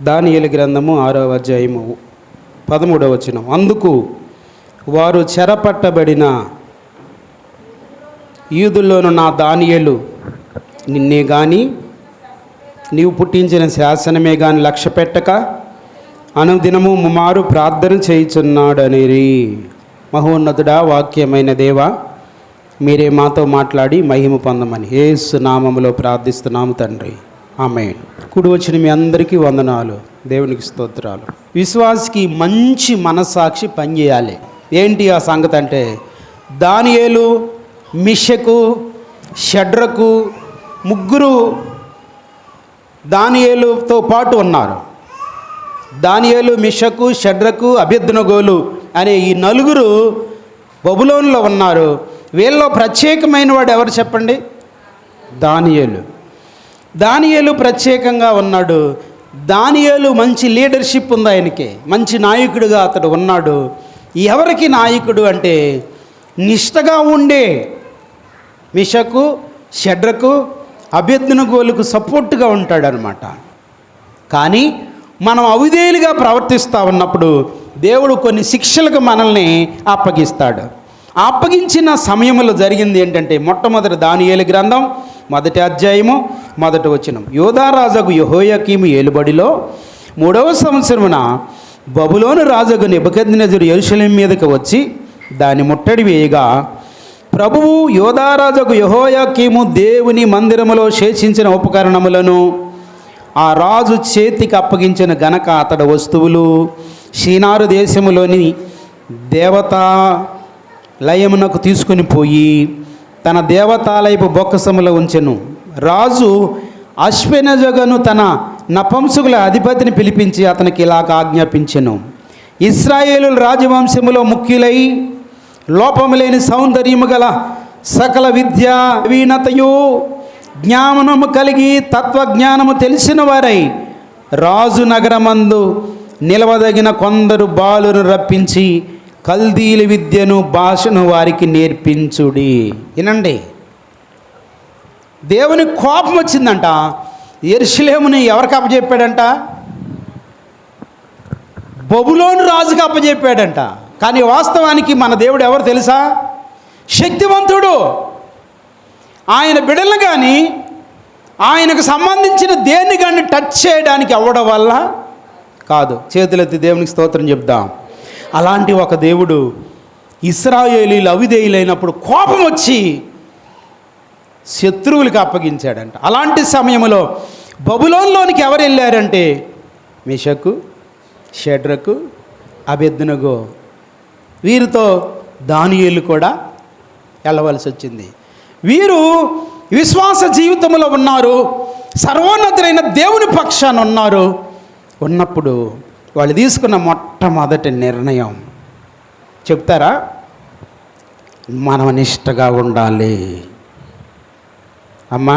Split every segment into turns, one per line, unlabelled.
దానియేలు గ్రంథము 6వ అధ్యాయము 13వ వచనం. అందుకు వారు చెరపట్టబడిన యూదుల్లోను నా దానియేలు నిన్నే గాని నీవు పుట్టించిన శాసనమే గాని లక్ష్య పెట్టక అనుదినము ముమారు ప్రార్థన చేయుచున్నాడనిరి. మహోన్నతుడా, వాక్యమైన దేవా, మీరే మాతో మాట్లాడి మహిమ పొందమని యేసు నామములో ప్రార్థిస్తున్నాము తండ్రి, ఆమేన్. కూడి వచ్చిన మీ అందరికీ వందనాలు, దేవునికి స్తోత్రాలు. విశ్వాసికి మంచి మనస్సాక్షి పనిచేయాలి. ఏంటి ఆ సంగతి అంటే, దానియేలు, మిషకు, షడ్రకు ముగ్గురు దానియేలుతో పాటు ఉన్నారు. దానియేలు, మిషకు, షడ్రకు, అబేద్నెగోలు అనే ఈ నలుగురు బబులోనులో ఉన్నారు. వీళ్ళలో ప్రత్యేకమైన వాడు ఎవరు చెప్పండి? దానియేలు. దానియేలు ప్రత్యేకంగా ఉన్నాడు. దానియేలు మంచి లీడర్షిప్ ఉంది ఆయనకి, మంచి నాయకుడిగా అతడు ఉన్నాడు. ఎవరికి నాయకుడు అంటే, నిష్టగా ఉండే మిషకు, షడ్రకు, అబేద్నెగోలుకు సపోర్ట్గా ఉంటాడనమాట. కానీ మనం అవిధేయులుగా ప్రవర్తిస్తూ ఉన్నప్పుడు దేవుడు కొన్ని శిక్షలకు మనల్ని అప్పగిస్తాడు. అప్పగించిన సమయంలో జరిగింది ఏంటంటే, మొట్టమొదటి దానియేలు గ్రంథం 1వ అధ్యాయము 1వ వచనం. యోధారాజగు యెహోయాకీము ఏలుబడిలో 3వ సంవత్సరమున బబులోను రాజగు నెబుకద్నెజరు యెరూషలేము మీదకి వచ్చి దాని ముట్టడి వేయగా, ప్రభువు యోధారాజగు యెహోయాకీము దేవుని మందిరములో శేషించిన ఉపకరణములను ఆ రాజు చేతికి అప్పగించిన గనక అతడి వస్తువులు షీనారు దేశములోని దేవతాలయమునకు తీసుకుని పోయి తన దేవతాలయపు బొక్కసములో ఉంచెను. రాజు అశ్వెనజగను తన నపుంసకుల అధిపతిని పిలిపించి అతనికి ఇలాగ ఆజ్ఞాపించెను, ఇశ్రాయేలు రాజవంశములో ముఖ్యులై లోపము లేని సౌందర్యము గల సకల విద్య వీణతయు జ్ఞానము కలిగి తత్వజ్ఞానము తెలిసిన వారై రాజు నగరమందు నిలవదగిన కొందరు బాలును రప్పించి కల్దీల విద్యను భాషను వారికి నేర్పించుడి. వినండి, దేవుని కోపం వచ్చిందంట. యెరూషలేముని ఎవరికి అప్పచెప్పాడంట? బబులోను రాజుకి అప్పచెప్పాడంట. కానీ వాస్తవానికి మన దేవుడు ఎవరు తెలుసా? శక్తివంతుడు. ఆయన బిడ్డలు కానీ ఆయనకు సంబంధించిన దేన్ని కానీ టచ్ చేయడానికి అవ్వడం వల్ల కాదు. చేతులెత్తి దేవునికి స్తోత్రం చెప్దాం. అలాంటి ఒక దేవుడు ఇశ్రాయేలీలు అవిధేయులైనప్పుడు కోపం వచ్చి శత్రువులకు అప్పగించాడంట. అలాంటి సమయంలో బబులోనులోనికి ఎవరు వెళ్ళారంటే, మిషకు, షడ్రకు, అబేద్నెగో. వీరితో దానియేలు కూడా వెళ్ళవలసి వచ్చింది. వీరు విశ్వాస జీవితంలో ఉన్నారు, సర్వోన్నతులైన దేవుని పక్షాన ఉన్నారు. ఉన్నప్పుడు వాళ్ళు తీసుకున్న మొట్టమొదటి నిర్ణయం చెప్తారా? మనం నిష్టగా ఉండాలి. అమ్మా,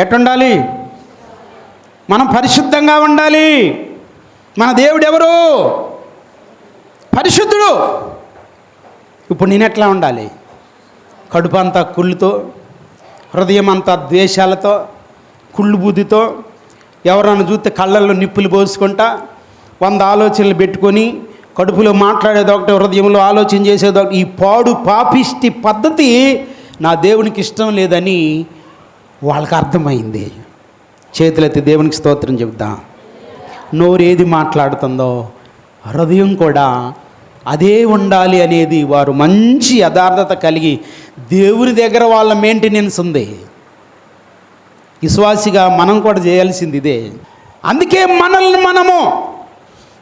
ఎట్టుండాలి? మనం పరిశుద్ధంగా ఉండాలి. మన దేవుడు ఎవరు? పరిశుద్ధుడు. ఇప్పుడు నేను ఎట్లా ఉండాలి? కడుపు అంతా కుళ్ళుతో, హృదయం అంతా ద్వేషాలతో, కుళ్ళు బుద్ధితో, ఎవరన్నా చూస్తే కళ్ళల్లో నిప్పులు పోసుకుంటా 100 ఆలోచనలు పెట్టుకొని కడుపులో మాట్లాడేది ఒకటి, హృదయంలో ఆలోచన చేసేది ఒకటి. ఈ పాడు పాపిష్టి పద్ధతి నా దేవునికి ఇష్టం లేదని వాళ్ళకి అర్థమైంది. చేతులెత్తి దేవునికి స్తోత్రం చెప్దాం. నోరేది మాట్లాడుతుందో హృదయం కూడా అదే ఉండాలి అనేది వారు మంచి యథార్థత కలిగి దేవుని దగ్గర వాళ్ళ మెయింటెనెన్స్ ఉంది. విశ్వాసిగా మనం కూడా చేయాల్సింది ఇదే. అందుకే మనల్ని మనము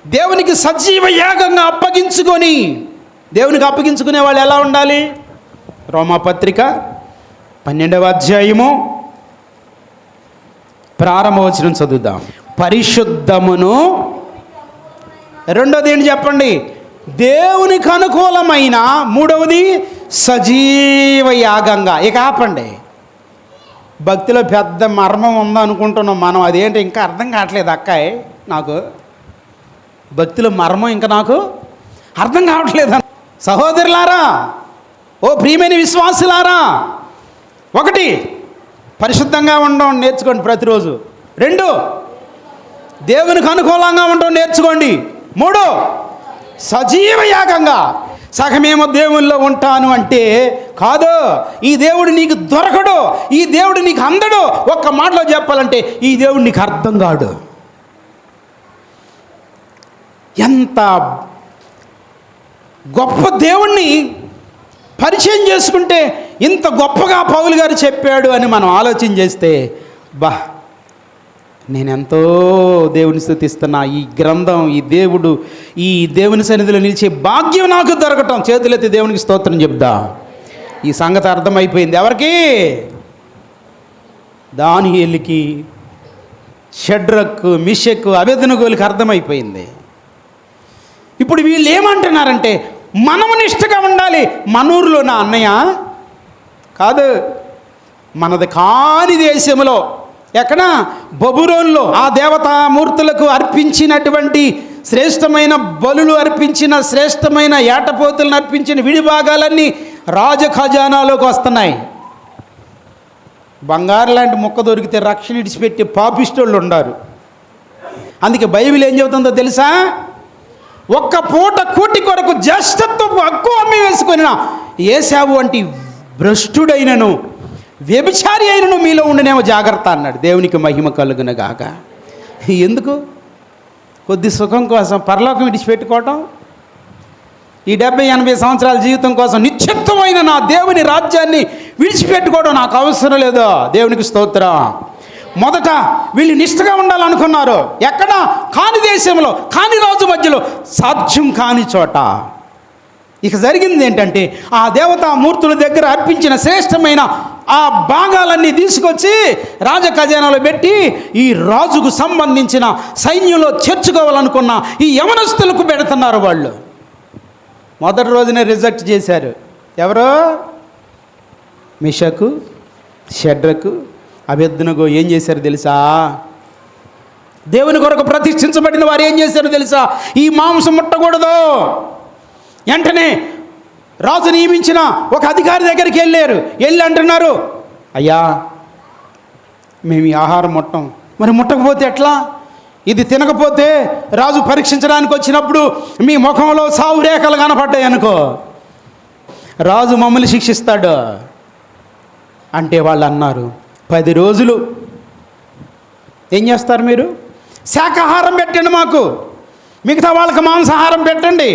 దేవునికి సజీవ యాగంగా అప్పగించుకొని, దేవునికి అప్పగించుకునే వాళ్ళు ఎలా ఉండాలి? రోమాపత్రిక 12వ అధ్యాయము ప్రారంభవచనం చదువుదాం. పరిశుద్ధమును, రెండోది ఏంటి చెప్పండి? దేవునికి అనుకూలమైన, మూడవది సజీవ యాగంగా. ఇక ఆపండి. భక్తిలో పెద్ద మర్మం ఉందనుకుంటున్నాం మనం. అదేంటి ఇంకా అర్థం కావట్లేదు అక్కాయ్ నాకు. భక్తిలో మర్మం ఇంకా నాకు అర్థం కావట్లేదు. సహోదరులారా, ఓ ప్రియమైన విశ్వాసులారా, 1 పరిశుద్ధంగా ఉండడం నేర్చుకోండి ప్రతిరోజు. 2 దేవునికి అనుకూలంగా ఉండడం నేర్చుకోండి. 3, సజీవ యాగంగా. సగమేమో దేవుల్లో ఉంటాను అంటే కాదు, ఈ దేవుడు నీకు దొరకడు, ఈ దేవుడు నీకు అందడు. ఒక్క మాటలో చెప్పాలంటే ఈ దేవుడు నీకు అర్థం కాడు. ఎంత గొప్ప దేవుణ్ణి పరిచయం చేసుకుంటే ఇంత గొప్పగా పౌలు గారు చెప్పాడు అని మనం ఆలోచన చేస్తే, బా నేనెంతో దేవుని స్తుతిస్తున్నా. ఈ గ్రంథం, ఈ దేవుడు, ఈ దేవుని సన్నిధిలో నిలిచే భాగ్యం నాకు దొరకటం. చేతులెత్తి దేవునికి స్తోత్రం చెప్దా. ఈ సంగతి అర్థమైపోయింది ఎవరికి? దానియేలుకి, షడ్రకు, మిషకు, అబేద్నెగోలకు అర్థమైపోయింది. ఇప్పుడు వీళ్ళు ఏమంటున్నారంటే మనము నిష్ఠగా ఉండాలి. మన ఊరిలో నా అన్నయ్య కాదు, మనది కాని దేశంలో, ఎక్కడ? బబులోన్లో ఆ దేవతామూర్తులకు అర్పించినటువంటి శ్రేష్టమైన బలులు అర్పించిన, శ్రేష్టమైన ఏటపోతులను అర్పించిన విడిభాగాలన్నీ రాజ ఖజానాలోకి వస్తున్నాయి. బంగారు లాంటి ముక్క దొరికితే రక్షణ ఇడిచిపెట్టి పాపిష్టోళ్ళు ఉండారు. అందుకే బైబిల్ ఏం చెబుతుందో తెలుసా? ఒక్క పూట కూటి కొరకు జ్యేష్ఠత్వపు హక్కు అమ్మి వేసుకొని ఏశావు వంటి భ్రష్టుడైనను వ్యభిచారి అయినను మీలో ఉండినేమో జాగ్రత్త అన్నాడు. దేవునికి మహిమ కలుగునగాక. ఎందుకు? కొద్ది సుఖం కోసం పరలోకం విడిచిపెట్టుకోవటం, ఈ 70-80 సంవత్సరాల జీవితం కోసం నిశ్చిత్తమైన నా దేవుని రాజ్యాన్ని విడిచిపెట్టుకోవడం నాకు అవసరం లేదు. దేవునికి స్తోత్రం. మొదట వీళ్ళు నిష్ఠగా ఉండాలనుకున్నారు. ఎక్కడ? కాని దేశంలో, కాని రాజు మధ్యలో, సాధ్యం కాని చోట. ఇక జరిగింది ఏంటంటే ఆ దేవతామూర్తుల దగ్గర అర్పించిన శ్రేష్టమైన ఆ భాగాలన్నీ తీసుకొచ్చి రాజ ఖజానాలో పెట్టి ఈ రాజుకు సంబంధించిన సైన్యంలో చేర్చుకోవాలనుకున్న ఈ యవనస్తులకు పెడుతున్నారు. వాళ్ళు మొదటి రోజునే రిజెక్ట్ చేశారు. ఎవరో? మిషకు, షడ్రకు, అబేద్నెగో ఏం చేశారు తెలుసా? దేవుని కొరకు ప్రతిష్ఠించబడిన వారు ఏం చేశారు తెలుసా? ఈ మాంసం ముట్టకూడదు. వెంటనే రాజు నియమించిన ఒక అధికారి దగ్గరికి వెళ్ళి అంటున్నారు, అయ్యా మేము ఈ ఆహారం ముట్టం. మరి ముట్టకపోతే ఎట్లా? ఇది తినకపోతే రాజు పరీక్షించడానికి వచ్చినప్పుడు మీ ముఖంలో సావు రేఖలు కనపడ్డాయి అనుకో, రాజు మమ్మల్ని శిక్షిస్తాడు అంటే వాళ్ళు అన్నారు, 10 రోజులు ఏం చేస్తారు మీరు? శాకాహారం పెట్టండి, మాకు మిగతా వాళ్ళకి మాంసాహారం పెట్టండి.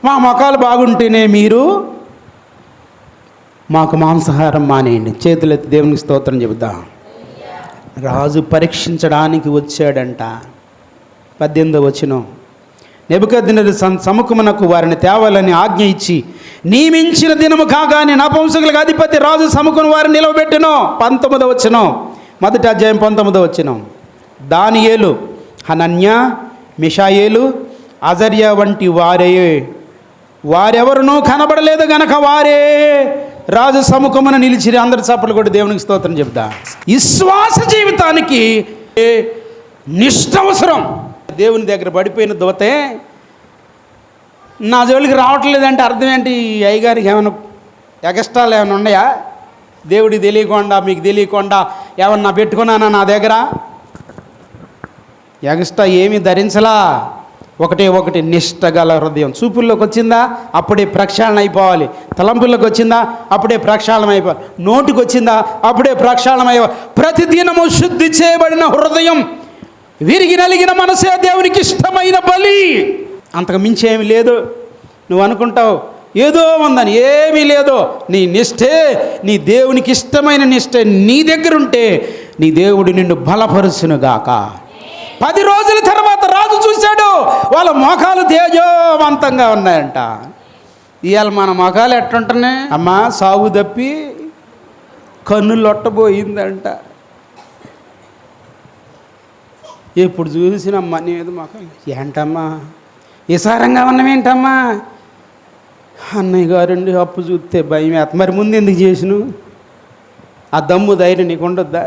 మా ముఖాలు బాగుంటేనే మీరు మాకు మాంసాహారం మానేయండి. చేతులెత్తి దేవునికి స్తోత్రం చెబుదాం. రాజు పరీక్షించడానికి వచ్చాడంట. 18వ వచనం, నెబుకద్నెజరు సముఖమునకు వారిని తేవాలని ఆజ్ఞ ఇచ్చి నియమించిన దినము కాగానే నపుంసకులకు అధిపతి రాజు సముఖం వారిని నిలవబెట్టెను. 19వ వచనం, మొదటి అధ్యాయం 19వ వచనం, దానియేలు, హనన్య, మిషాయేలు, అజర్య వంటి వారెవరునూ కనబడలేదు గనక వారే రాజు సముఖమున నిలిచిరి. అందరి చప్పట్లు కొట్టి దేవునికి స్తోత్రం చెప్తా. విశ్వాస జీవితానికి నిష్ఠ అవసరం. దేవుని దగ్గర పడిపోయిన దోతే నా జోలికి రావట్లేదంటే అర్థం ఏంటి? అయ్యగారికి ఏమైనా ఎగస్ట్రాలు ఏమైనా ఉన్నాయా? దేవుడికి తెలియకుండా, మీకు తెలియకుండా ఏమన్నా పెట్టుకున్నానా నా దగ్గర? ఎగస్ట్రా ఏమీ ధరించలా. ఒకటి నిష్ఠ గల హృదయం. చూపుల్లోకి వచ్చిందా అప్పుడే ప్రక్షాళన అయిపోవాలి. తలంపుల్లోకి వచ్చిందా అప్పుడే ప్రక్షాళన అయిపోవాలి. నోటికి వచ్చిందా అప్పుడే ప్రక్షాళన అయిపోవాలి. ప్రతిదినము శుద్ధి చేయబడిన హృదయం, విరిగి నలిగిన మనసే దేవునికి ఇష్టమైన బలి. అంతకు మించి ఏమి లేదు. నువ్వు అనుకుంటావు ఏదో ఉందని, ఏమీ లేదు. నీ నిష్ఠే, నీ దేవునికి ఇష్టమైన నిష్ఠే నీ దగ్గర ఉంటే నీ దేవుడు నిన్ను బలపరుచునుగాక. 10 రోజుల తర్వాత రాజు చూశాడు, వాళ్ళ మొఖాలు తేజోవంతంగా ఉన్నాయంట. ఇవాళ మన మొఖాలు ఎట్టుంటున్నాయి? అమ్మా సాగు తప్పి కన్నులు లొట్టబోయిందంట. ఎప్పుడు చూసినమ్మా నీ మీద మొఖం ఏంటమ్మా విసారంగా ఉన్నామేంటమ్మా? అన్నయ్య గారండి అప్పు చూస్తే భయం వేస్త. మరి ముందు ఎందుకు చేసిను? ఆ దమ్ము ధైర్యం నీకు ఉండొద్దా?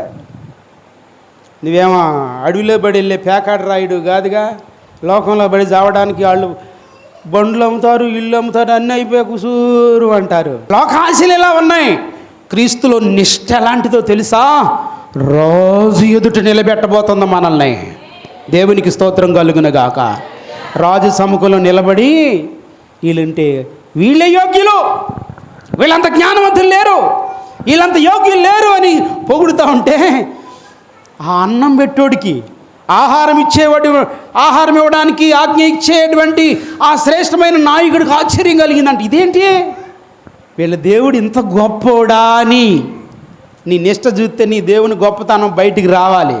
నువ్వేమో అడవిలో పడి వెళ్ళే పేకాడు రాయుడు కాదుగా. లోకంలో పడి చావడానికి వాళ్ళు బండ్లు అమ్ముతారు, ఇల్లు అమ్ముతారు, అన్నీ అయిపోయి కుసూరు అంటారు. లోకాశలు ఇలా ఉన్నాయి. క్రీస్తులో నిష్ఠ ఎలాంటిదో తెలుసా? రోజు ఎదుట నిలబెట్టబోతుంది మనల్ని. దేవునికి స్తోత్రం కలుగునగాక. రాజు సముఖంలో నిలబడి వీళ్ళంటే వీళ్ళే యోగ్యులు, వీళ్ళంత జ్ఞానవంతులు లేరు, వీళ్ళంత యోగ్యులు లేరు అని పొగుడుతూ ఉంటే ఆ అన్నం పెట్టోడికి, ఆహారం ఇవ్వడానికి ఆజ్ఞ ఇచ్చేటువంటి ఆ శ్రేష్టమైన నాయకుడికి ఆశ్చర్యం కలిగిందంట. ఇదేంటి వీళ్ళ దేవుడు ఇంత గొప్పోడా అని. నీ నిష్ట చూస్తే నీ దేవుని గొప్పతనం బయటికి రావాలి.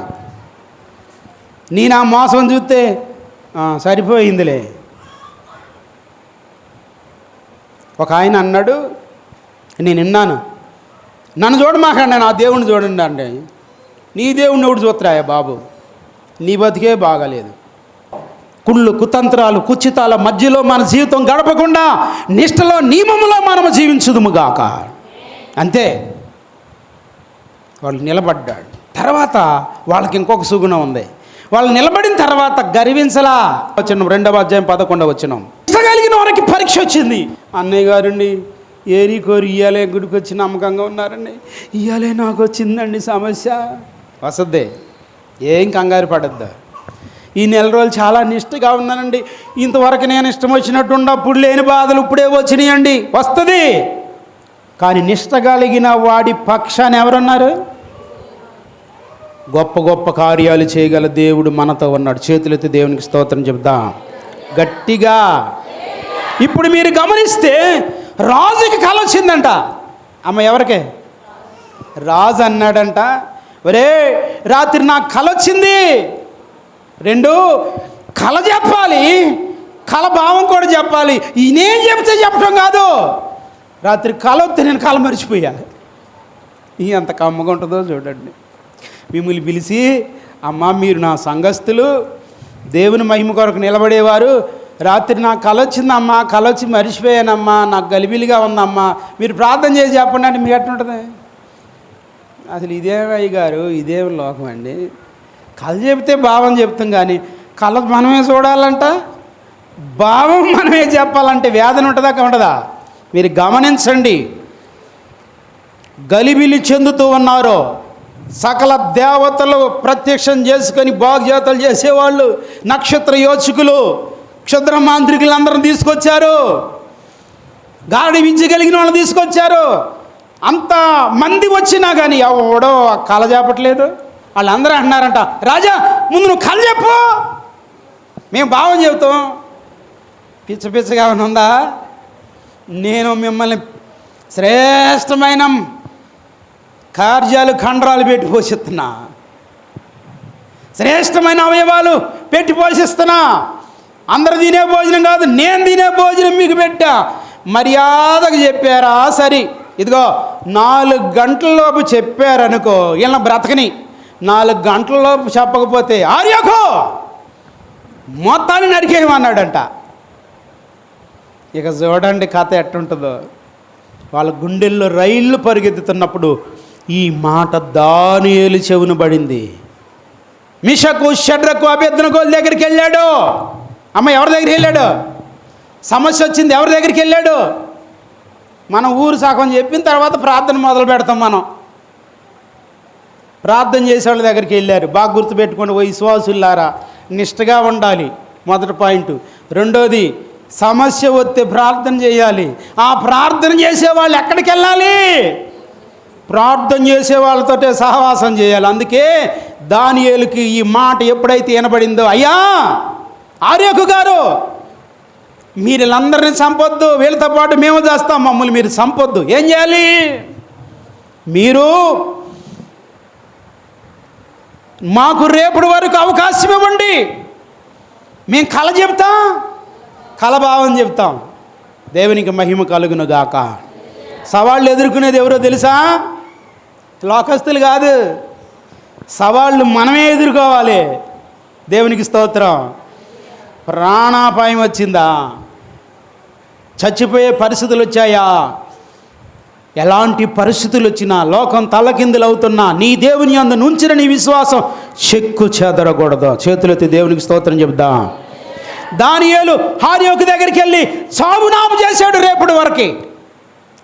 నీ నా మోసం చూస్తే సరిపోయిందిలే. ఒక ఆయన అన్నాడు, నేను విన్నాను, నన్ను చూడమాకండి, నా దేవుణ్ణి చూడండి అంటే. నీ దేవుణ్ణి ఎవడు చూస్తాయా బాబు, నీ బతికే బాగాలేదు. కుళ్ళు కుతంత్రాలు కుచితాల మధ్యలో మన జీవితం గడపకుండా నిష్టలో నియమములో మనము జీవించుదుముగాక. అంతే. వాళ్ళు నిలబడ్డాడు. తర్వాత వాళ్ళకి ఇంకొక సుగుణం ఉంది. వాళ్ళు నిలబడిన తర్వాత గర్వించలా. వచ్చిన 2వ అధ్యాయం 11వ వచనం. ఇష్టగలిగిన వారికి పరీక్ష వచ్చింది. అన్నయ్య గారండి ఏరి కోరి ఇయ్యాలే గుడికి వచ్చి నమ్మకంగా ఉన్నారండి, ఇయ్యాలే నాకు వచ్చిందండి సమస్య. వసద్దే, ఏం కంగారు పడద్దా. ఈ నెల రోజులు చాలా నిష్టగా ఉన్నానండి, ఇంతవరకు నేను ఇష్టం వచ్చినట్టుండి అప్పుడు లేని బాధలు ఇప్పుడే వచ్చినాయండి. వస్తుంది. కానీ నిష్ట కలిగిన వాడి పక్షాన్ని ఎవరున్నారు? గొప్ప గొప్ప కార్యాలు చేయగల దేవుడు మనతో ఉన్నాడు. చేతులెత్తి దేవునికి స్తోత్రం చెప్దాం గట్టిగా. ఇప్పుడు మీరు గమనిస్తే రాజుకి కల వచ్చిందంట. అమ్మ ఎవరికే? రాజు అన్నాడంట, ఒరే రాత్రి నాకు కల వచ్చింది. 2 కల చెప్పాలి, కల భావం కూడా చెప్పాలి. ఈయనేం చెప్తే చెప్పడం కాదు. రాత్రి కల వస్తే నేను కల మర్చిపోయా. ఎంత కమ్మగా ఉంటుందో చూడండి. మిమ్మల్ని పిలిచి, అమ్మ మీరు నా సంఘస్థులు, దేవుని మహిమ కొరకు నిలబడేవారు, రాత్రి నాకు కల వచ్చిందమ్మా, కల వచ్చి మర్చిపోయానమ్మా, నాకు గలిబిలిగా ఉందమ్మా, మీరు ప్రార్థన చేసి చెప్పండి అంటే మీకు ఎట్లుంటుంది? అసలు ఇదేమయ్య గారు, ఇదేం లోకం అండి. కళ చెబితే భావం చెప్తాం, కానీ కళ మనమే చూడాలంట, భావం మనమే చెప్పాలంటే వేదన ఉంటుందా ఉండదా? మీరు గమనించండి. గలిబిలి చెందుతూ ఉన్నారు. సకల దేవతలు ప్రత్యక్షం చేసుకొని బాగుజాతలు చేసేవాళ్ళు, నక్షత్ర యోచకులు, క్షుద్ర మాంత్రికులందరూ తీసుకొచ్చారు, గాడి విద్య కలిగిన వాళ్ళని తీసుకొచ్చారు. అంత మంది వచ్చినా కానీ ఎవడో కళ చెప్పట్లేదు. వాళ్ళందరూ అంటున్నారంట, రాజా ముందు నువ్వు కళ చెప్పు, మేము భావం చెబుతాం. పిచ్చగా ఉందా? నేను మిమ్మల్ని శ్రేష్టమైన కార్యాలు కండరాలు పెట్టి పోషిస్తున్నా, శ్రేష్టమైన అవయవాలు పెట్టి పోషిస్తున్నా. అందరు తినే భోజనం కాదు, నేను తినే భోజనం మీకు పెట్టా. మర్యాదగా చెప్పారా? సరే, ఇదిగో 4 గంటలలోపు చెప్పారనుకో, వీళ్ళ బ్రతకని. 4 గంటలలోపు చెప్పకపోతే ఆర్యకో మొత్తాన్ని నరికేయమన్నాడంట. ఇక చూడండి కథ ఎట్టుంటుందో. వాళ్ళ గుండెల్లో రైళ్ళు పరిగెత్తుతున్నప్పుడు ఈ మాట దానియేలు చెవును పడింది. మిషకు షడ్రకు అబేద్నెగోల దగ్గరికి వెళ్ళాడు. అమ్మ ఎవరి దగ్గరికి వెళ్ళాడు? సమస్య వచ్చింది, ఎవరి దగ్గరికి వెళ్ళాడు? మనం ఊరు సగం చెప్పిన తర్వాత ప్రార్థన మొదలు పెడతాం. మనం ప్రార్థన చేసేవాళ్ళ దగ్గరికి వెళ్ళారు. బాగా గుర్తుపెట్టుకోండి, ఓ విశ్వాసులారా, నిష్టగా ఉండాలి. మొదటి పాయింట్. రెండోది, సమస్య వస్తే ప్రార్థన చేయాలి. ఆ ప్రార్థన చేసేవాళ్ళు ఎక్కడికి వెళ్ళాలి? ప్రార్థన చేసే వాళ్ళతోటే సహవాసం చేయాలి. అందుకే దానియేలుకి ఈ మాట ఎప్పుడైతే వినబడిందో, అయ్యా ఆర్యోకు గారు, మీరు వీళ్ళందరినీ చంపొద్దు, వీళ్ళతో పాటు మేము చేస్తాం, మమ్మల్ని మీరు చంపొద్దు. ఏం చేయాలి? మీరు మాకు రేపటి వరకు అవకాశం ఇవ్వండి, మేము కళ చెప్తాం, కలభావం చెప్తాం. దేవునికి మహిమ కలుగును గాక. సవాళ్ళు ఎదుర్కొనేది ఎవరో తెలుసా? లోకస్తులు కాదు, సవాళ్ళు మనమే ఎదుర్కోవాలి. దేవునికి స్తోత్రం. ప్రాణాపాయం వచ్చిందా? చచ్చిపోయే పరిస్థితులు వచ్చాయా? ఎలాంటి పరిస్థితులు వచ్చినా, లోకం తలకిందులు అవుతున్నా, నీ దేవుని యందు నుంచిన నీ విశ్వాసం చెక్కు చెదరకూడదు. చేతులెత్తి దేవునికి స్తోత్రం చెప్దాం. దానియేలు ఆర్యోకు దగ్గరికి వెళ్ళి సాగునాము చేశాడు రేపటి వరకు.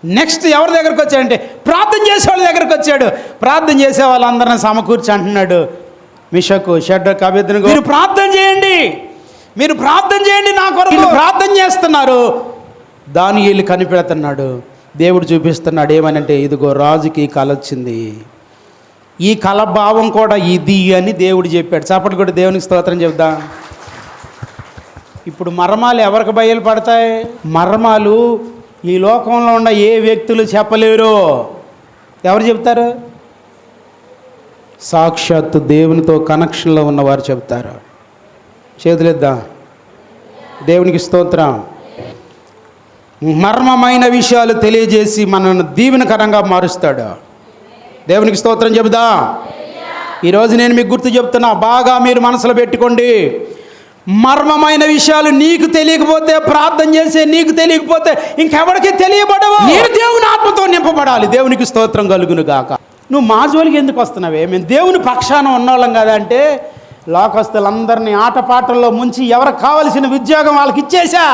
నెక్స్ట్ ఎవరి దగ్గరికి వచ్చాడంటే ప్రార్థన చేసే వాళ్ళ దగ్గరికి వచ్చాడు. ప్రార్థన చేసే వాళ్ళందరినీ సమకూర్చి అంటున్నాడు, మిషకు షడ్రకు అబేద్నెగో మీరు ప్రార్థన చేయండి, మీరు ప్రార్థన చేయండి నా కొరకు ప్రార్థన చేస్తున్నారు. దానియేలు కనిపెడుతున్నాడు. దేవుడు చూపిస్తున్నాడు ఏమనంటే, ఇదిగో రాజుకి కల వచ్చింది, ఈ కల భావం కూడా ఇది అని దేవుడు చెప్పాడు. చప్పటి కూడా దేవునికి స్తోత్రం చెప్దాం. ఇప్పుడు మర్మాలు ఎవరికి బయలుపడతాయి? మర్మాలు ఈ లోకంలో ఉన్న ఏ వ్యక్తులు చెప్పలేరు. ఎవరు చెప్తారు? సాక్షాత్తు దేవునితో కనెక్షన్లో ఉన్నవారు చెప్తారు. చేతులేద్దాం. దేవునికి స్తోత్రం. మర్మమైన విషయాలు తెలియజేసి మనల్ని దీవెనకరంగా మారుస్తాడు. దేవునికి స్తోత్రం చెబుదా. ఈరోజు నేను మీకు గుర్తు చెప్తున్నా, బాగా మీరు మనసులో పెట్టుకోండి. మర్మమైన విషయాలు నీకు తెలియకపోతే, ప్రార్థన చేసే నీకు తెలియకపోతే ఇంకెవరికి తెలియబడవు. నేను దేవుని ఆత్మతో నింపబడాలి. దేవునికి స్తోత్రం కలుగును గాక. నువ్వు మా జోలికి ఎందుకు వస్తున్నావే? మేము దేవుని పక్షాన ఉన్నోళ్ళం కదా అంటే, లోకస్తులందరినీ ఆటపాటల్లో ముంచి ఎవరికి కావలసిన ఉద్యోగం వాళ్ళకి ఇచ్చేసా,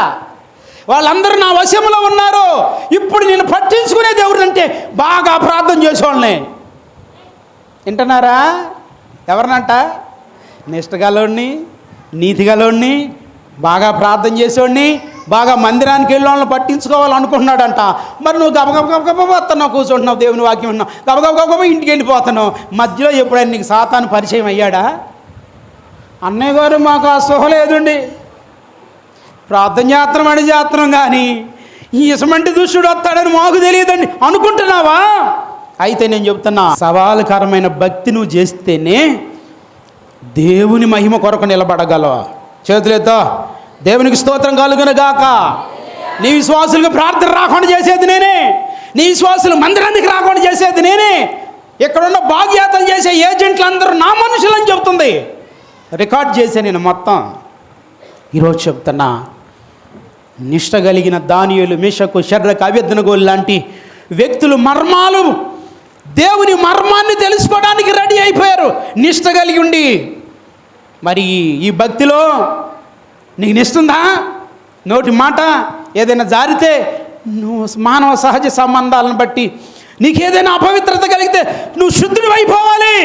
వాళ్ళందరూ నా వశంలో ఉన్నారు. ఇప్పుడు నేను పట్టించుకునే దేవుడు అంటే బాగా ప్రార్థన చేసేవాళ్ళని వింటున్నారా? ఎవరినంట? నిష్టగలోడిని, నీతిగలోడిని, బాగా ప్రార్థన చేసేవాడిని, బాగా మందిరానికి వెళ్ళి వాళ్ళని పట్టించుకోవాలనుకుంటున్నాడంట. మరి నువ్వు గబగబ వస్తున్నావు, కూర్చుంటున్నావు, దేవుని వాక్యం ఉన్నావు, గబగబ ఇంటికి వెళ్ళిపోతున్నావు. మధ్యలో ఎప్పుడైనా నీకు సాతాను పరిచయం అయ్యాడా? అన్నయ్య గారు మాకు ఆ సుఖ లేదండి, ప్రార్థన చేస్తున్నాం కానీ ఈ ఇసమంటి దుష్టుడు వస్తాడని మాకు తెలియదండి అనుకుంటున్నావా? అయితే నేను చెప్తున్నా, సవాలుకరమైన భక్తి నువ్వు చేస్తేనే దేవుని మహిమ కొరకు నిలబడగలవు. చేతులెత్తో. దేవునికి స్తోత్రం కలుగును గాక. నీ విశ్వాసులకు ప్రార్థన రాకుండా చేసేది నేనే, నీ విశ్వాసులు మందిరానికి రాకుండా చేసేది నేనే. ఇక్కడున్న భాగ్యాతలు చేసే ఏజెంట్లు అందరూ నా మనుషులని చెప్తుంది. రికార్డ్ చేసే నేను మొత్తం. ఈరోజు చెప్తున్నా, నిష్ట కలిగిన దానియేలు, మిషకు, షడ్రకు, అబేద్నెగో లాంటి వ్యక్తులు మర్మాలు, దేవుని మర్మాన్ని తెలుసుకోవడానికి రెడీ అయిపోయారు నిష్ట కలిగి ఉండి. మరి ఈ భక్తిలో నీకు నిష్టుందా? నోటి మాట ఏదైనా జారితే నువ్వు మానవ సహజ సంబంధాలను బట్టి నీకు ఏదైనా అపవిత్రత కలిగితే నువ్వు శుద్ధుడు అయిపోవాలి.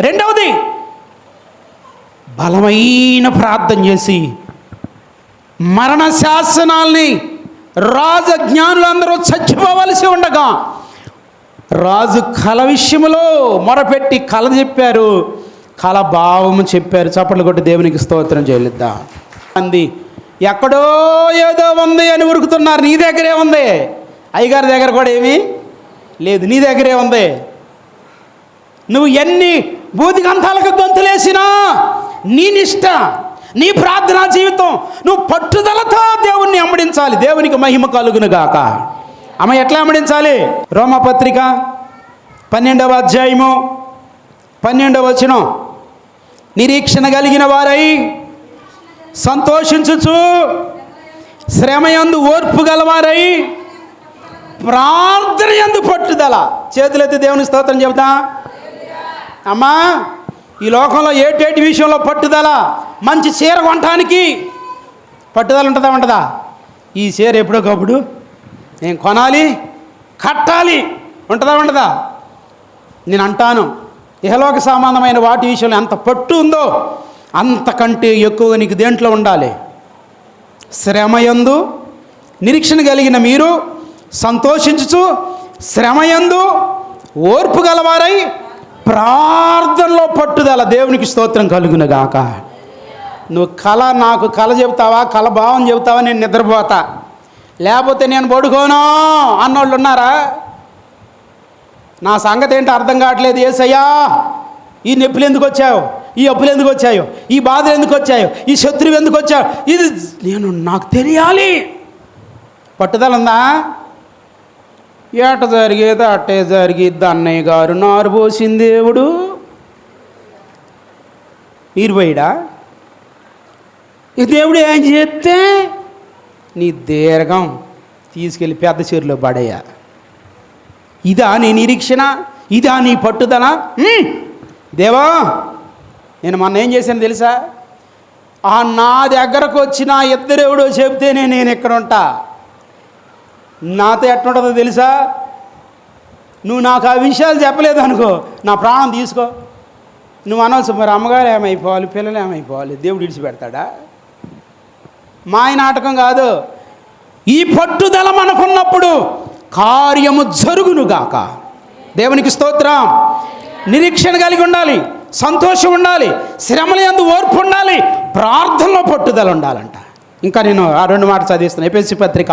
రెండవది, బలమైన ప్రార్థన చేసి మరణ శాసనాల్ని రాజజ్ఞానులందరూ చచ్చిపోవలసి ఉండగా రాజు కల విషయంలో మొరపెట్టి కల చెప్పారు, కల భావము చెప్పారు. చప్పట్లు కొట్టి దేవునికి స్తోత్రం చెల్లిద్దా. అంది ఎక్కడో ఏదో ఉంది అని ఉరుకుతున్నారు. నీ దగ్గరే ఉంది. అయ్యగారి దగ్గర కూడా ఏమీ లేదు, నీ దగ్గరే ఉంది. నువ్వు ఎన్ని బూదిగంతాలకు గొంతులేసినా నీ నిష్ట, నీ ప్రార్థనా జీవితం, నువ్వు పట్టుదలతో దేవుణ్ణి అమ్మడించాలి. దేవునికి మహిమ కలుగును గాక. అమ్మ ఎట్లా అమ్మడించాలి? రోమపత్రిక 12వ అధ్యాయము 12వ వచనం, నిరీక్షణ కలిగిన వారై సంతోషించుచు శ్రమయందు ఓర్పు గలవారై ప్రార్థన యందు పట్టుదల. చేతులెత్తి దేవుని స్తోత్రం చెబుతా. అమ్మా, ఈ లోకంలో ఏటేటి విషయంలో పట్టుదల. మంచి చీర కొనటానికి పట్టుదల ఉంటుందా? ఈ చీర ఎప్పుడోకప్పుడు నేను కొనాలి, కట్టాలి ఉంటుందా? నేను అంటాను, ఇహలోక సంబంధమైన వాటి విషయంలో ఎంత పట్టు ఉందో అంతకంటే ఎక్కువగా నీకు దేంట్లో ఉండాలి? శ్రమయందు నిరీక్షణ కలిగిన మీరు సంతోషించుచు శ్రమయందు ఓర్పు గలవారై ప్రార్థనలో పట్టుదల. దేవునికి స్తోత్రం కలుగును గాక. నువ్వు నాకు కళ చెబుతావా, కళ భావం చెబుతావా, నేను నిద్రపోతా, లేకపోతే నేను పడుకోను అన్నోళ్ళు ఉన్నారా? నా సంగతి ఏంటో అర్థం కావట్లేదు. యేసయ్యా, ఈ నొప్పులు ఎందుకు వచ్చావు, ఈ అప్పులు ఎందుకు వచ్చాయో, ఈ బాధలు ఎందుకు వచ్చాయో, ఈ శత్రువు ఎందుకు వచ్చావు, ఇది నాకు తెలియాలి. పట్టుదల ఉందా? ఏట జరిగేది అట్టే జరిగిద్ది. అన్నయ్య గారు నారు పోసిన దేవుడు నీరు పోయిడా? ఈ దేవుడు ఏం చేస్తే నీ దీర్ఘం తీసుకెళ్ళి పెద్ద చెరులో పడేయ. ఇదా నీ నిరీక్షణ? ఇదా నీ పట్టుదల? దేవా, నేను మొన్న ఏం చేశాను తెలుసా? నా దగ్గరకు వచ్చిన ఇద్దరెవడో చెబితేనే నేను ఇక్కడ ఉంటా. నాతో ఎట్లుంటుందో తెలుసా? నువ్వు నాకు ఆ విషయాలు చెప్పలేదు అనుకో, నా ప్రాణం తీసుకో. నువ్వు అనవలసి మరి అమ్మగారు ఏమైపోవాలి, పిల్లలు ఏమైపోవాలి, దేవుడు విడిచిపెడతాడా? మాయ నాటకం కాదు. ఈ పట్టుదల మనకున్నప్పుడు కార్యము జరుగునుగాక. దేవునికి స్తోత్రం. నిరీక్షణ కలిగి ఉండాలి, సంతోషం ఉండాలి, శ్రమల యందు ఓర్పు ఉండాలి, ప్రార్థనలో పట్టుదల ఉండాలంట. ఇంకా నేను ఆ 2 మాటలు చదివిస్తాను. ఎఫెసీ పత్రిక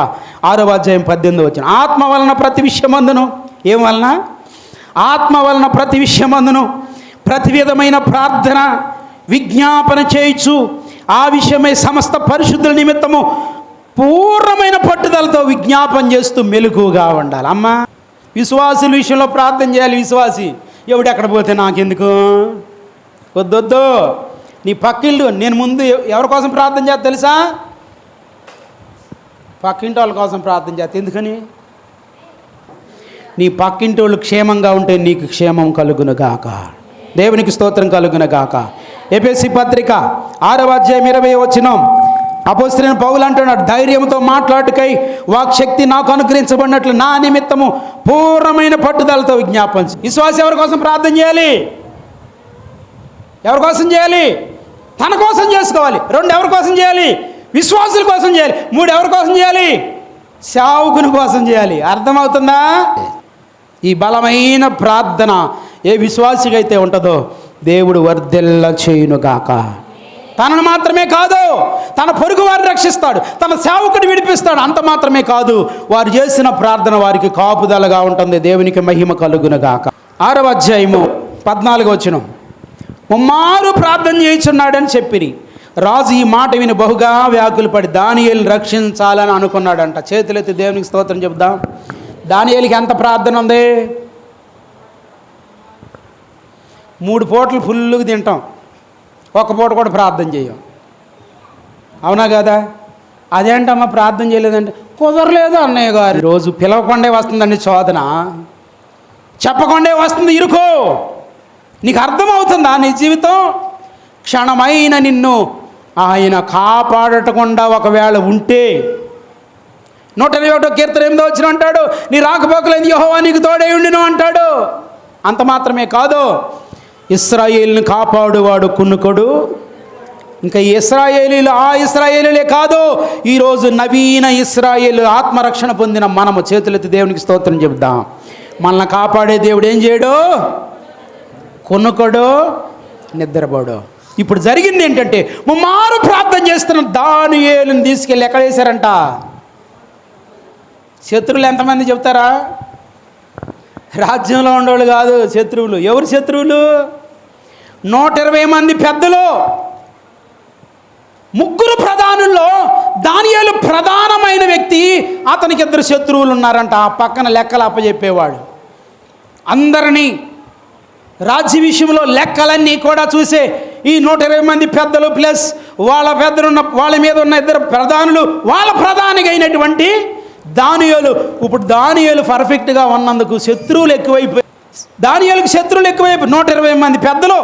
6వ అధ్యాయం 18వ వచనం. ఆత్మ వలన ప్రతి విషయమందును, ఏం వలన? ఆత్మ వలన ప్రతి విషయమందును ప్రతి విధమైన ప్రార్థన విజ్ఞాపన చేయుచు ఆ విషయమై సమస్త పరిశుద్ధుల నిమిత్తము పూర్ణమైన పట్టుదలతో విజ్ఞాపన చేస్తూ మెలకుగా ఉండాలి. అమ్మ, విశ్వాసుల విషయంలో ప్రార్థన చేయాలి. విశ్వాసి ఎవడెక్కడ పోతే నాకెందుకు, వద్దొద్దు. నీ పక్కిళ్ళు, నేను ముందు ఎవరి కోసం ప్రార్థన చేస్తా తెలుసా? పక్కింటి వాళ్ళ కోసం ప్రార్థన చేస్తా. ఎందుకని? నీ పక్కింటి వాళ్ళు క్షేమంగా ఉంటే నీకు క్షేమం కలుగునుగాక. దేవునికి స్తోత్రం కలుగునుగాక. ఎఫెసీ పత్రిక 6వ అధ్యాయం 20వ వచనం. అపోస్తలుడైన పౌలు అంటున్నాడు, ధైర్యంతో మాట్లాడుకై వాక్శక్తి నాకు అనుగ్రహించబడినట్లు నా నిమిత్తము పూర్ణమైన పట్టుదలతో విజ్ఞాపన. విశ్వాసం ఎవరి కోసం ప్రార్థన చేయాలి? ఎవరి కోసం చేయాలి? తన కోసం చేసుకోవాలి. 2 ఎవరి కోసం చేయాలి? విశ్వాసుల కోసం చేయాలి. 3 ఎవరి కోసం చేయాలి? సేవకుని కోసం చేయాలి. అర్థమవుతుందా? ఈ బలమైన ప్రార్థన ఏ విశ్వాసికి అయితే ఉంటుందో దేవుడు వర్ధిల్ల చేయునుగాక. తనను మాత్రమే కాదు, తన పొరుగు వారిని రక్షిస్తాడు, తన సేవకుని విడిపిస్తాడు. అంత మాత్రమే కాదు, వారు చేసిన ప్రార్థన వారికి కాపుదలగా ఉంటుంది. దేవునికి మహిమ కలుగునుగాక. 6వ అధ్యాయము 14వ వచనం. ముమ్మారు ప్రార్థన చేయుచున్నాడని చెప్పిరి. రాజు ఈ మాట విని బహుగా వ్యాకులపడి దానియేలును రక్షించాలని అనుకున్నాడంట. చేతులెత్తి దేవునికి స్తోత్రం చెబుదాం. దానియేలుకి ఎంత ప్రార్థన ఉంది? 3 పూటలు ఫుల్లుగా తింటాం, 1 పూట కూడా ప్రార్థన చేయం. అవునా కదా? అదేంటమ్మా ప్రార్థన చేయలేదంటే, కుదరలేదు అన్నయ్య గారు. రోజు పిలవకుండే వస్తుందండి శోధన, చెప్పకుండే వస్తుంది ఇరుకో. నీకు అర్థమవుతుందా? నీ జీవితం క్షణమైన నిన్ను ఆయన కాపాడటకుండా ఒకవేళ ఉంటే 121వ కీర్తన 8వ వచనం అంటాడు, నీ రాకపోకలేదు యెహోవా నీకు తోడై ఉండును అంటాడు. అంత మాత్రమే కాదు, ఇశ్రాయేలుని కాపాడువాడు కునుకొడు. ఇంకా ఇశ్రాయేలీలు ఆ ఇశ్రాయేలీలే కాదు, ఈరోజు నవీన ఇశ్రాయేలు ఆత్మరక్షణ పొందిన మనము చేతులెత్తి దేవునికి స్తోత్రం చెబుదాం. మనల్ని కాపాడే దేవుడు ఏం చేయడు? కునుకొడు, నిద్రపోడు. ఇప్పుడు జరిగింది ఏంటంటే, ముమ్మారు ప్రార్థన చేస్తున్న దానియేలుని తీసుకెళ్ళి ఎక్కడ వేశారంట? శత్రువులు ఎంతమంది చెప్తారా? రాజ్యంలో ఉండేవాళ్ళు కాదు శత్రువులు. ఎవరు శత్రువులు? 120 మంది పెద్దలు, 3 ప్రధానుల్లో దానియేలు ప్రధానమైన వ్యక్తి. అతనికి 2 శత్రువులు ఉన్నారంట. ఆ పక్కన లెక్కలు అప్పచెప్పేవాడు. అందరినీ రాజ్య విషయంలో లెక్కలన్నీ కూడా చూసే ఈ 120 మంది పెద్దలు ప్లస్ వాళ్ళ మీద ఉన్న 2 ప్రధానులు, వాళ్ళ ప్రధానిగా అయినటువంటి దానియేలు. ఇప్పుడు దానియేలు పర్ఫెక్ట్గా ఉన్నందుకు శత్రువులు ఎక్కువైపోయి, దానియేలుకి శత్రువులు ఎక్కువైపోయి 120 మంది పెద్దలు,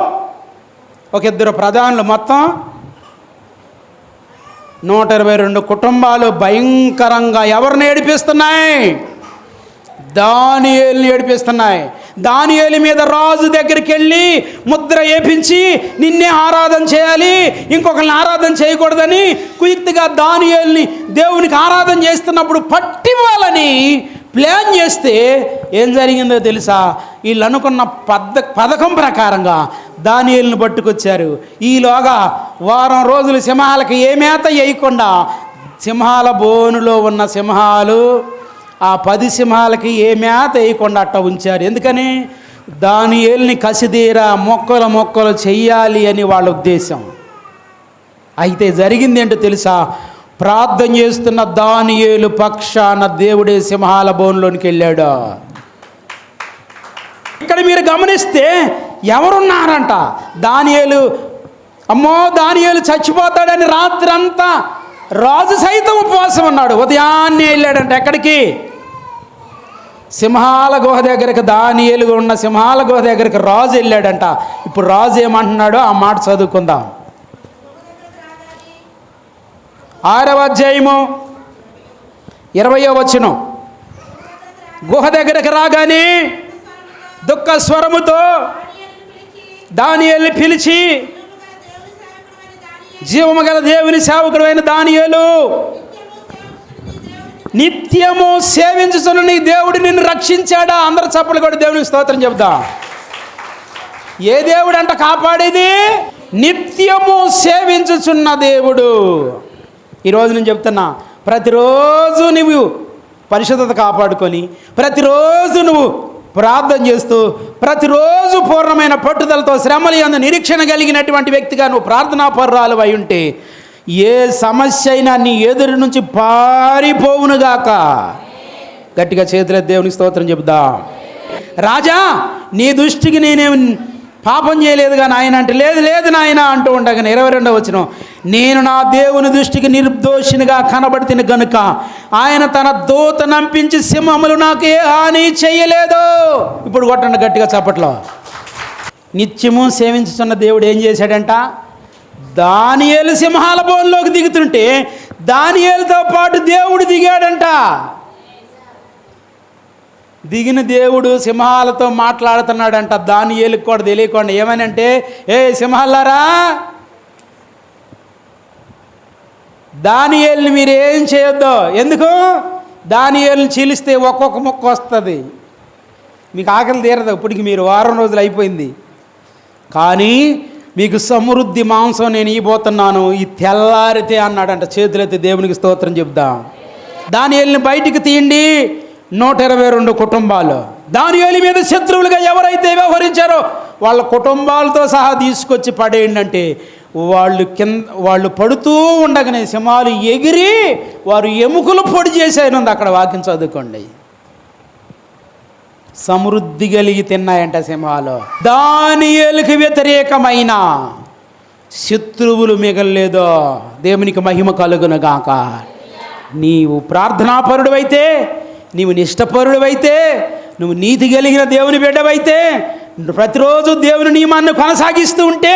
2 ప్రధానులు, మొత్తం 122 కుటుంబాలు భయంకరంగా ఎవరిని ఏడిపిస్తున్నాయి? దానియేలుని ఏడిపిస్తున్నాయి. దానియేలు మీద రాజు దగ్గరికి వెళ్ళి ముద్ర వేపించి నిన్నే ఆరాధన చేయాలి, ఇంకొకరిని ఆరాధన చేయకూడదని కుయుక్తిగా దానియేలుని దేవునికి ఆరాధన చేస్తున్నప్పుడు పట్టివ్వాలని ప్లాన్ చేస్తే ఏం జరిగిందో తెలుసా? వీళ్ళు అనుకున్న పథకం ప్రకారంగా దానియేలుని పట్టుకొచ్చారు. ఈలోగా వారం రోజులు సింహాలకి ఏ మేత వేయకుండా సింహాల బోనులో ఉన్న సింహాలు ఆ 10 సింహాలకి ఏ మేత వేయకుండా అట్ట ఉంచారు. ఎందుకని? దానియేలుని కసిదీరా మొక్కలు చెయ్యాలి అని వాళ్ళ ఉద్దేశం. అయితే జరిగింది ఏంటో తెలుసా? ప్రార్థన చేస్తున్న దానియేలు పక్షాన దేవుడే సింహాల బోన్లోనికి వెళ్ళాడు. ఇక్కడ మీరు గమనిస్తే ఎవరున్నారంట? దానియేలు, అమ్మో దానియేలు చచ్చిపోతాడని రాత్రంతా రాజు సైతం ఉపవాసం ఉన్నాడు. ఉదయాన్నే వెళ్ళాడంట. ఎక్కడికి? సింహాల గుహ దగ్గరికి. దానియేలు ఉన్న సింహాల గుహ దగ్గరికి రాజు వెళ్ళాడంట. ఇప్పుడు రాజు ఏమంటున్నాడో ఆ మాట చదువుకుందాం. 6వ అధ్యాయము 20వ వచనం. గుహ దగ్గరికి రాగానే దుఃఖ స్వరముతో దానియేలుని పిలిచి, జీవము గల దేవుని సేవకుడైన దానియేలు, నిత్యము సేవించుచున్న నీ దేవుడు నిన్ను రక్షించాడా? అందరు చప్పట్లు కూడా దేవునికి స్తోత్రం చెప్దాం. ఏ దేవుడు అంట కాపాడేది? నిత్యము సేవించుచున్న దేవుడు. ఈరోజు నేను చెప్తున్నా, ప్రతిరోజు నువ్వు పరిశుద్ధత కాపాడుకొని, ప్రతిరోజు నువ్వు ప్రార్థన చేస్తూ, ప్రతిరోజు పూర్ణమైన పట్టుదలతో శ్రమలు యందు నిరీక్షణ కలిగినటువంటి వ్యక్తిగా నువ్వు ప్రార్థనాపరురాలు అయి ఉంటే ఏ సమస్య అయినా నీ ఎదురు నుంచి పారిపోవునుగాక. గట్టిగా చేతుల దేవునికి స్తోత్రం చెబుదాం. రాజా, నీ దృష్టికి నేనేమి పాపం చేయలేదుగా నాయన అంటే, లేదు లేదు నాయన అంటూ ఉండగానే 22వ వచనం, నేను నా దేవుని దృష్టికి నిర్దోషినిగా కనబడితిని గనుక ఆయన తన దూత నంపించి సింహములు నాకు ఏ హాని చేయలేదు. ఇప్పుడు కొట్టండి గట్టిగా చప్పట్లో. నిత్యము సేవించుతున్న దేవుడు ఏం చేశాడంట? దానియేలు సింహాల బోన్లోకి దిగుతుంటే దానియేలుతో పాటు దేవుడు దిగాడంట. దిగిన దేవుడు సింహాలతో మాట్లాడుతున్నాడంట. దానియేలుకు కూడా తెలియకుండా ఏమనంటే, ఏ సింహాలారా, దానియేలుని మీరు ఏం చేయొద్దు. ఎందుకు? దానియేలుని చీలిస్తే ఒక్కొక్క ముక్క వస్తుంది, మీకు ఆకలి తీరదు. ఇప్పటికి మీరు వారం రోజులు అయిపోయింది, కానీ మీకు సమృద్ధి మాంసం నేను ఇవ్వబోతున్నాను, ఈ తెల్లారితే అన్నాడంట. చేతులైతే దేవునికి స్తోత్రం చెప్దాం. దానియేలుని బయటికి తీయండి. 122 కుటుంబాలు దానియేలు మీద శత్రువులుగా ఎవరైతే వ్యవహరించారో వాళ్ళ కుటుంబాలతో సహా తీసుకొచ్చి పడేయండి అంటే, వాళ్ళు పడుతూ ఉండగానే సింహాలు ఎగిరి వారు ఎముకలు పొడి చేశాయనుంది. అక్కడ వాక్యం చదువుకోండి. సమృద్ధి కలిగి తిన్నాయంట సింహాలు. దానియేలుకి వ్యతిరేకమైన శత్రువులు మిగలలేదో. దేవునికి మహిమ కలుగునుగాక. నీవు ప్రార్థనాపరుడవైతే, నీవు నిష్టపరుడవైతే, నువ్వు నీతి కలిగిన దేవుని బిడ్డవైతే, ప్రతిరోజు దేవుని నియమాన్ని కొనసాగిస్తూ ఉంటే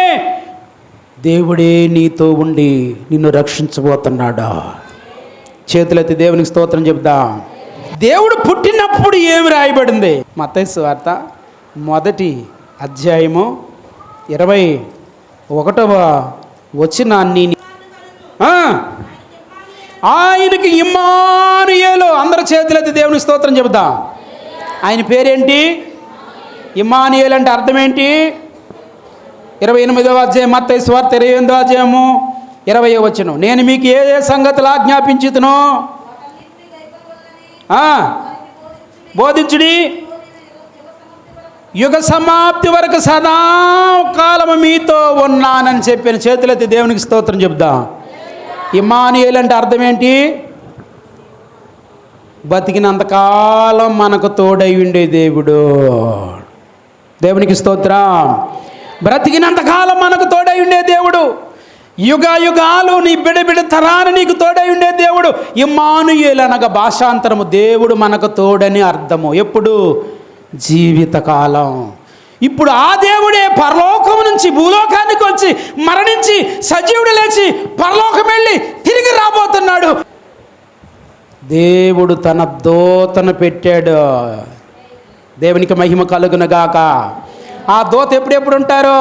దేవుడే నీతో ఉండి నిన్ను రక్షించబోతున్నాడు. చేతులెత్తి దేవునికి స్తోత్రం చెప్దాం. దేవుడు పుట్టినప్పుడు ఏమి రాయబడింది? మత్తయి సువార్త 1వ అధ్యాయము 21వ వచనాన్ని, ఆయనకి ఇమ్మానుయేలు. అందరి చేతులెత్తి దేవునికి స్తోత్రం చెబుదాం. ఆయన పేరేంటి? ఇమ్మానుయేలు అంటే అర్థం ఏంటి? 28వ అధ్యాయం మత్తయి సువార్త 28వ అధ్యాయము 20వ వచనం, నేను మీకు ఏ ఏ సంగతులు ఆజ్ఞాపించుతునో బోధించుడి, యుగ సమాప్తి వరకు సదాకాలము మీతో ఉన్నానని చెప్పిన. చేతులెత్తి దేవునికి స్తోత్రం చెబుదాం. ఇమ్మానుయేలు అంటే అర్థం ఏంటి? బతికినంతకాలం మనకు తోడై ఉండే దేవుడు. దేవునికి స్తోత్రం. బ్రతికినంతకాలం మనకు తోడై ఉండే దేవుడు. యుగ యుగాలు నీ బిడబిడ తరాన్ని నీకు తోడై ఉండే దేవుడు. ఇమ్మానుయేలు అనగా భాషాంతరము దేవుడు మనకు తోడని అర్థము. ఎప్పుడు? జీవితకాలం. ఇప్పుడు ఆ దేవుడే పరలోకం నుంచి భూలోకానికి వచ్చి మరణించి సజీవుడు లేచి పరలోకం వెళ్ళి తిరిగి రాబోతున్నాడు. దేవుడు తన దూతను పెట్టాడు. దేవునికి మహిమ కలుగునుగాక. ఆ దూత ఎప్పుడెప్పుడు ఉంటారో?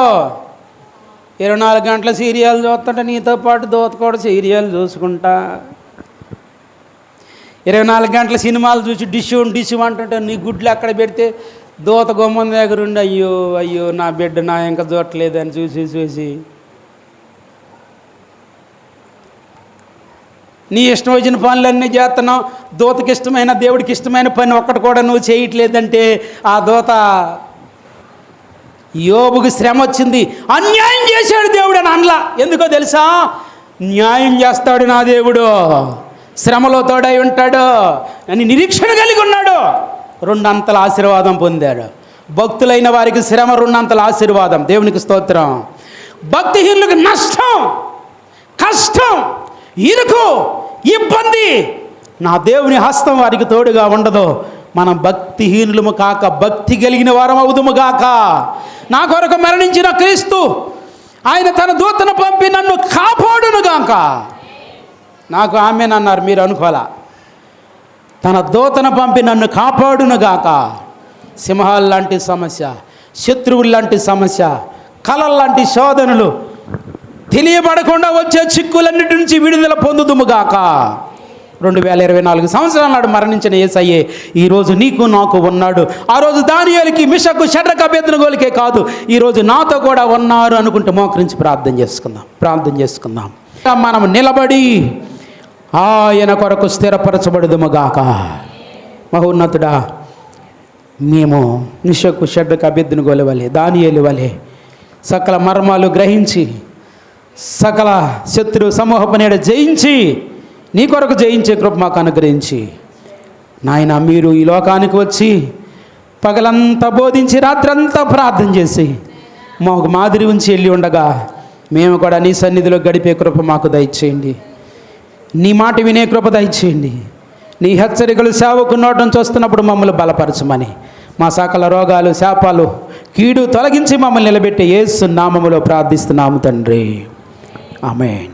24 గంటల సీరియల్ చూస్తుంటే నీతో పాటు దూత కూడా సీరియల్ చూసుకుంటా, 24 గంటల సినిమాలు చూసి డిష్ అంటుంటే నీ గుడ్లు అక్కడ పెడితే దూత గుమ్మం దగ్గర ఉండి అయ్యో అయ్యో నా బిడ్డ నా ఇంకా చూడట్లేదని చూసి నీ ఇష్టం వచ్చిన పనులన్నీ చేస్తున్నావు. దూతకి ఇష్టమైన దేవుడికి ఇష్టమైన పని ఒక్కటి కూడా నువ్వు చేయట్లేదంటే ఆ దూత యోబుకి శ్రమ వచ్చింది, అన్యాయం చేశాడు దేవుడు అని అనలా. ఎందుకో తెలుసా? న్యాయం చేస్తాడు నా దేవుడు, శ్రమలో తోడై ఉంటాడు అని నిరీక్షణ కలిగి ఉన్నాడు. 2 అంతల ఆశీర్వాదం పొందాడు. భక్తులైన వారికి శ్రమ 2 అంతల ఆశీర్వాదం. దేవునికి స్తోత్రం. భక్తిహీనులకు నష్టం, కష్టం, ఇరుకు, ఇబ్బంది. నా దేవుని హస్తం వారికి తోడుగా ఉండదు. మనం భక్తిహీనులము కాక భక్తి కలిగిన వారం అవుదుము గాక. నా కొరకు మరణించిన క్రీస్తు ఆయన తన దూతను పంపి నన్ను కాపాడును గాక. నాకు ఆమెనన్నారు, మీరు అనుకోలా. తన దూతను పంపి నన్ను కాపాడును గాక. సింహాలు లాంటి సమస్య, శత్రువులు లాంటి సమస్య, కలల్లాంటి శోధనలు, తెలియబడకుండా వచ్చే చిక్కులన్నిటి నుంచి విడుదల పొందుదుముగాక. 2024 సంవత్సరాల నాడు మరణించిన యేసయ్యే ఈరోజు నీకు నాకు ఉన్నాడు. ఆ రోజు దానియేలుకి, మిషకు, షడ్రకు, అబేద్నెగోలకే కాదు, ఈరోజు నాతో కూడా ఉన్నారు అనుకుంటే మోకరించి ప్రార్థన చేసుకుందాం. మనం నిలబడి ఆయన కొరకు స్థిరపరచబడుదుముగాక. మహోన్నతుడా, మేము మిషకు, షడ్రకు, అబేద్నెగోల వలె, దానియేలు వలె సకల మర్మాలు గ్రహించి, సకల శత్రు సమూహపు నీడ జయించి, నీ కొరకు జయించే కృప మాకు అనుగ్రహించి, నాయన మీరు ఈ లోకానికి వచ్చి పగలంతా బోధించి రాత్రంతా ప్రార్థన చేసి మాకు మాదిరి ఉంచి వెళ్ళి ఉండగా మేము కూడా నీ సన్నిధిలో గడిపే కృప మాకు దయచేయండి. నీ మాట వినే కృప దయచేయండి. నీ హెచ్చరికలు సేవకు నోటం చూస్తున్నప్పుడు మమ్మల్ని బలపరచమని, మా సకల రోగాలు, శాపాలు, కీడు తొలగించి మమ్మల్ని నిలబెట్టే యేసు నామములో ప్రార్థిస్తున్నాము తండ్రి. ఆమేన్.